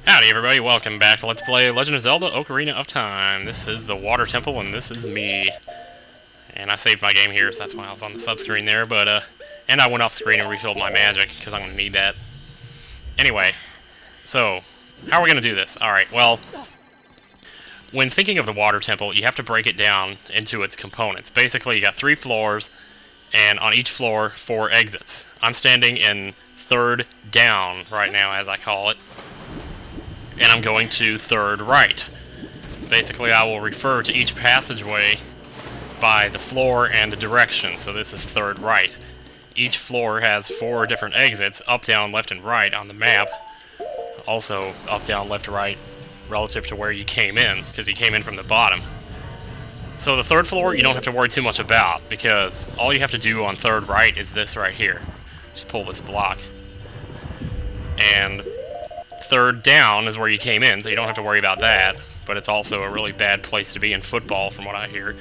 Howdy everybody, welcome back to Let's Play Legend of Zelda Ocarina of Time. This is the Water Temple and this is me. And I saved my game here, so that's why I was on the sub-screen there, and I went off screen and refilled my magic, because I'm going to need that. Anyway, so, how are we going to do this? Alright, well, when thinking of the Water Temple, you have to break it down into its components. Basically, you got 3 floors, and on each floor, 4 exits. I'm standing in third down right now, as I call it. And I'm going to third right. Basically, I will refer to each passageway by the floor and the direction, so this is third right. Each floor has 4 different exits, up, down, left, and right on the map. Also, up, down, left, right, relative to where you came in, because you came in from the bottom. So the third floor, you don't have to worry too much about, because all you have to do on third right is this right here. Just pull this block. And third down is where you came in, so you don't have to worry about that, but it's also a really bad place to be in football, from what I hear.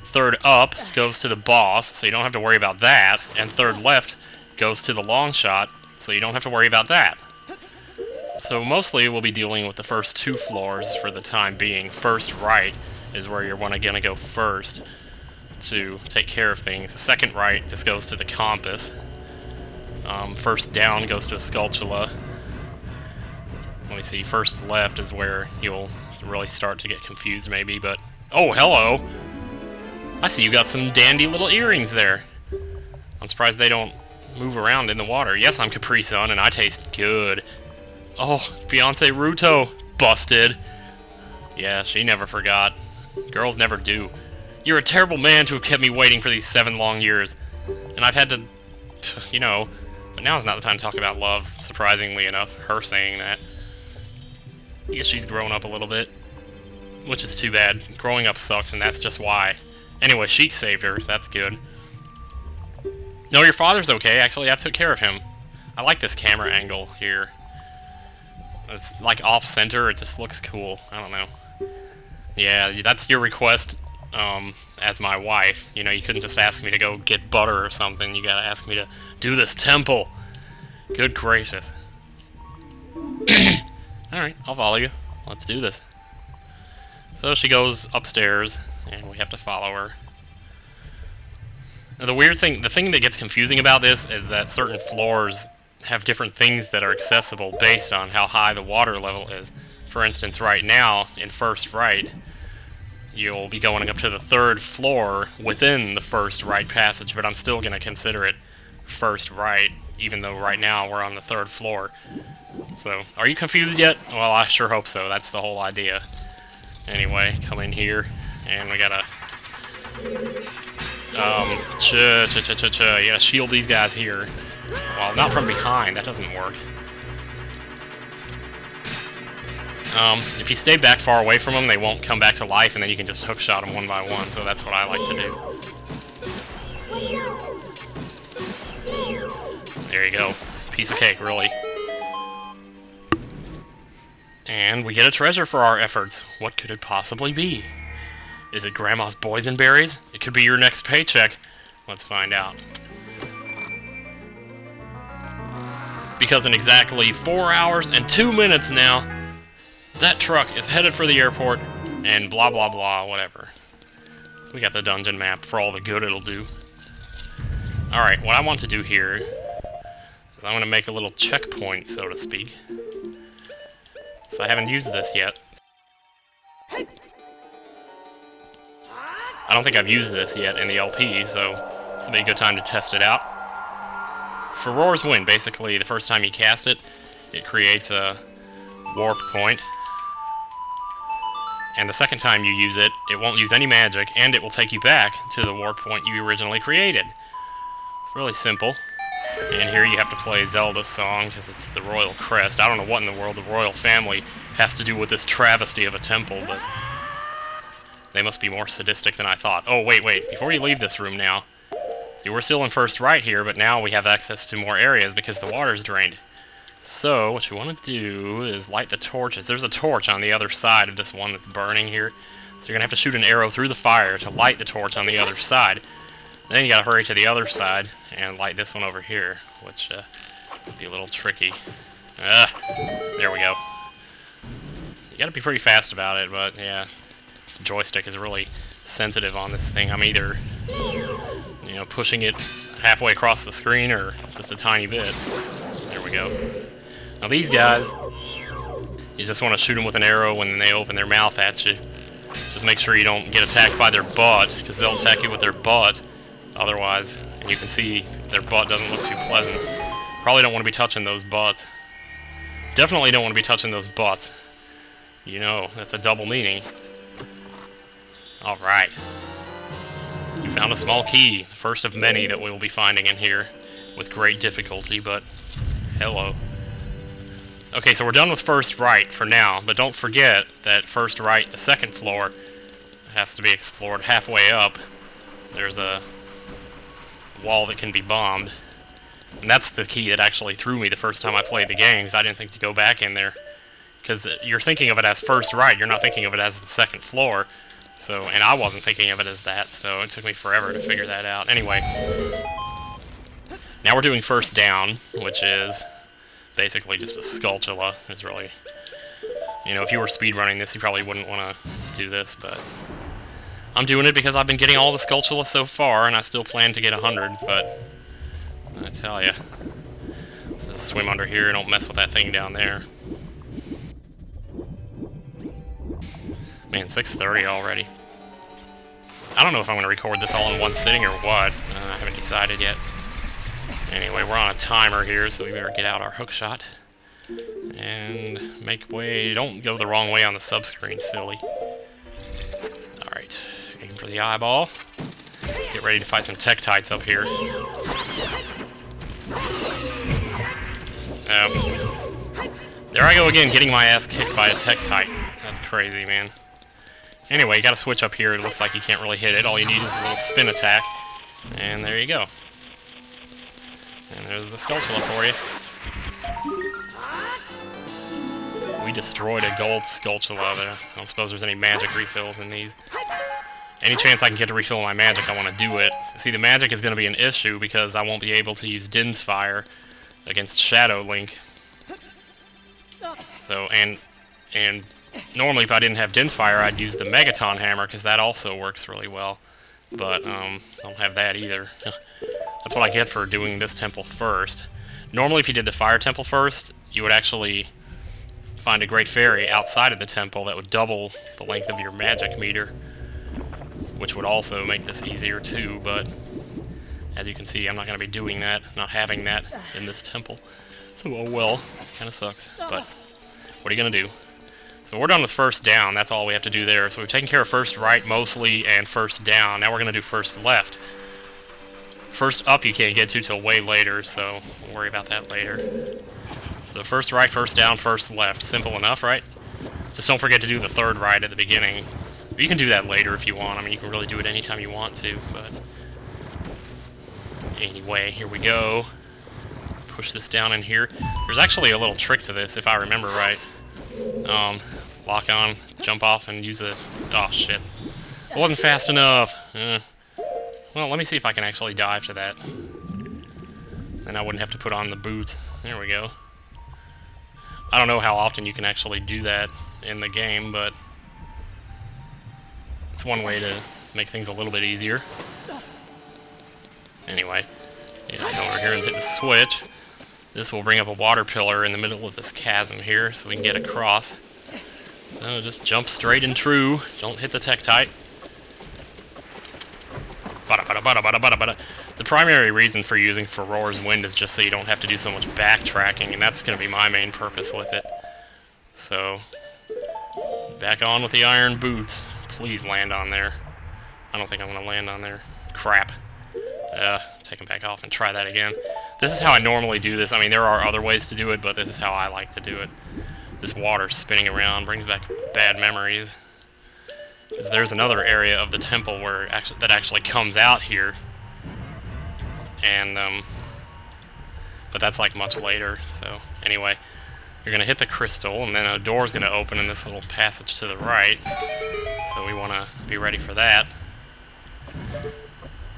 Third up goes to the boss, so you don't have to worry about that, and third left goes to the long shot, so you don't have to worry about that. So mostly we'll be dealing with the first 2 floors for the time being. First right is where you're going to go first to take care of things. The second right just goes to the compass. First down goes to a Skulltula. Let me see, first left is where you'll really start to get confused maybe, but... Oh, hello! I see you got some dandy little earrings there. I'm surprised they don't move around in the water. Yes, I'm Capri Sun, and I taste good. Oh, fiancé Ruto! Busted! Yeah, she never forgot. Girls never do. You're a terrible man to have kept me waiting for these 7 long years. And I've had to... you know... But now is not the time to talk about love, surprisingly enough, her saying that. I guess she's grown up a little bit, which is too bad. Growing up sucks, and that's just why. Anyway, Sheik saved her. That's good. No, your father's okay. Actually, I took care of him. I like this camera angle here. It's like off-center. It just looks cool. I don't know. Yeah, that's your request as my wife. You know, you couldn't just ask me to go get butter or something. You gotta ask me to do this temple. Good gracious. Alright, I'll follow you. Let's do this. So she goes upstairs, and we have to follow her. Now, the thing that gets confusing about this is that certain floors have different things that are accessible based on how high the water level is. For instance, right now, in first right, you'll be going up to the 3rd floor within the first right passage, but I'm still going to consider it first right, even though right now we're on the 3rd floor. So, are you confused yet? Well, I sure hope so. That's the whole idea. Anyway, come in here, and we gotta... You gotta shield these guys here. Well, not from behind. That doesn't work. If you stay back far away from them, they won't come back to life, and then you can just hookshot them one by one, so that's what I like to do. There you go. Piece of cake, really. And we get a treasure for our efforts. What could it possibly be? Is it Grandma's boysenberries? It could be your next paycheck. Let's find out. Because in exactly 4 hours and 2 minutes now, that truck is headed for the airport, and blah blah blah, whatever. We got the dungeon map for all the good it'll do. Alright, what I want to do here is I want to make a little checkpoint, so to speak. So I haven't used this yet. I don't think I've used this yet in the LP, so this will be a good time to test it out. For Roar's Wind, basically, the first time you cast it, it creates a warp point. And the second time you use it, it won't use any magic, and it will take you back to the warp point you originally created. It's really simple. And here you have to play Zelda's song, because it's the royal crest. I don't know what in the world the royal family has to do with this travesty of a temple, but they must be more sadistic than I thought. Oh, wait, before you leave this room now, see, we're still in first right here, but now we have access to more areas because the water's drained. So, what you want to do is light the torches. There's a torch on the other side of this one that's burning here, so you're going to have to shoot an arrow through the fire to light the torch on the other side. Then you gotta hurry to the other side and light this one over here, which would be a little tricky. There we go. gotta be pretty fast about it, but yeah, this joystick is really sensitive on this thing. I'm either, you know, pushing it halfway across the screen or just a tiny bit. There we go. Now these guys, you just want to shoot them with an arrow when they open their mouth at you. Just make sure you don't get attacked by their butt, because they'll attack you with their butt otherwise. And you can see their butt doesn't look too pleasant. Probably don't want to be touching those butts. Definitely don't want to be touching those butts. You know, that's a double meaning. Alright. You found a small key, the first of many that we'll be finding in here, with great difficulty, but hello. Okay, so we're done with first right for now, but don't forget that first right, the second floor, has to be explored halfway up. There's a wall that can be bombed. And that's the key that actually threw me the first time I played the game, because I didn't think to go back in there. Because you're thinking of it as first right, you're not thinking of it as the second floor. So, and I wasn't thinking of it as that, so it took me forever to figure that out. Anyway, now we're doing first down, which is basically just a Skulltula. It's really, you know, if you were speedrunning this, you probably wouldn't want to do this, but I'm doing it because I've been getting all the Skulltula so far, and I still plan to get 100, but I tell ya. So swim under here and don't mess with that thing down there. Man, 6:30 already. I don't know if I'm going to record this all in one sitting or what. I haven't decided yet. Anyway, we're on a timer here, so we better get out our hook shot. And make way. Don't go the wrong way on the sub-screen, silly. Alright, aim for the eyeball. Get ready to fight some Tektites up here. There I go again, getting my ass kicked by a Tektite. That's crazy, man. Anyway, you gotta switch up here. It looks like you can't really hit it. All you need is a little spin attack. And there you go. And there's the Skulltula for you. We destroyed a gold Skulltula. I don't suppose there's any magic refills in these. Any chance I can get to refill my magic, I want to do it. See, the magic is going to be an issue because I won't be able to use Din's Fire against Shadow Link. So, and normally if I didn't have Din's Fire, I'd use the Megaton Hammer, because that also works really well. But, I don't have that either. That's what I get for doing this temple first. Normally if you did the Fire Temple first, you would actually find a Great Fairy outside of the temple that would double the length of your magic meter, which would also make this easier too, but as you can see, I'm not going to be doing that, not having that in this temple. So, oh well, kind of sucks, but what are you going to do? So we're done with first down, that's all we have to do there. So we've taken care of first right mostly, and first down. Now we're going to do first left. First up you can't get to till way later, so we'll worry about that later. So first right, first down, first left. Simple enough, right? Just don't forget to do the third right at the beginning. You can do that later if you want. I mean, you can really do it anytime you want to, but anyway, here we go. Push this down in here. There's actually a little trick to this, if I remember right. Lock on, jump off, and use a... Oh, shit. It wasn't fast enough. Well, let me see if I can actually dive to that. Then I wouldn't have to put on the boots. There we go. I don't know how often you can actually do that in the game, but it's one way to make things a little bit easier. Anyway, yeah, go over here and hit the switch. This will bring up a water pillar in the middle of this chasm here, so we can get across. So just jump straight and true. Don't hit the Tektite. The primary reason for using Furor's Wind is just so you don't have to do so much backtracking, and that's going to be my main purpose with it. So, back on with the iron boots. Please land on there. I don't think I'm going to land on there. Crap. Take them back off and try that again. This is how I normally do this. I mean, there are other ways to do it, but this is how I like to do it. This water spinning around brings back bad memories. Because there's another area of the temple where that actually comes out here. And, but that's like much later, so anyway. You're going to hit the crystal, and then a door's going to open in this little passage to the right. So we want to be ready for that.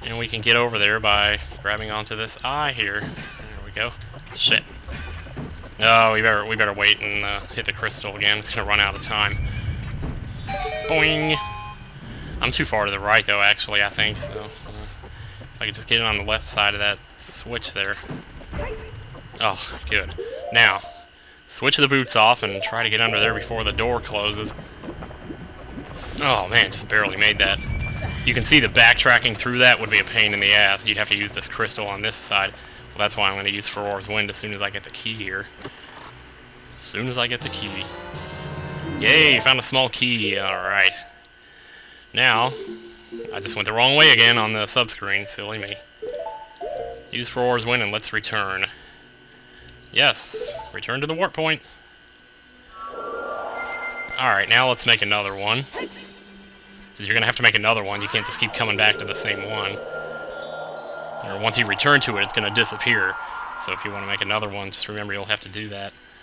And we can get over there by grabbing onto this eye here. There we go. Shit. No, we better wait and hit the crystal again. It's gonna run out of time. Boing! I'm too far to the right, though, actually, I think, so... if I could just get it on the left side of that switch there. Oh, good. Now, switch the boots off and try to get under there before the door closes. Oh, man, just barely made that. You can see the backtracking through that would be a pain in the ass. You'd have to use this crystal on this side. Well, that's why I'm going to use Furor's Wind as soon as I get the key here. As soon as I get the key. Yay, found a small key. Alright. Now, I just went the wrong way again on the subscreen. Silly me. Use Furor's Wind and let's return. Yes, return to the warp point. Alright, now let's make another one. Because you're going to have to make another one. You can't just keep coming back to the same one. Or once you return to it, it's going to disappear. So if you want to make another one, just remember you'll have to do that.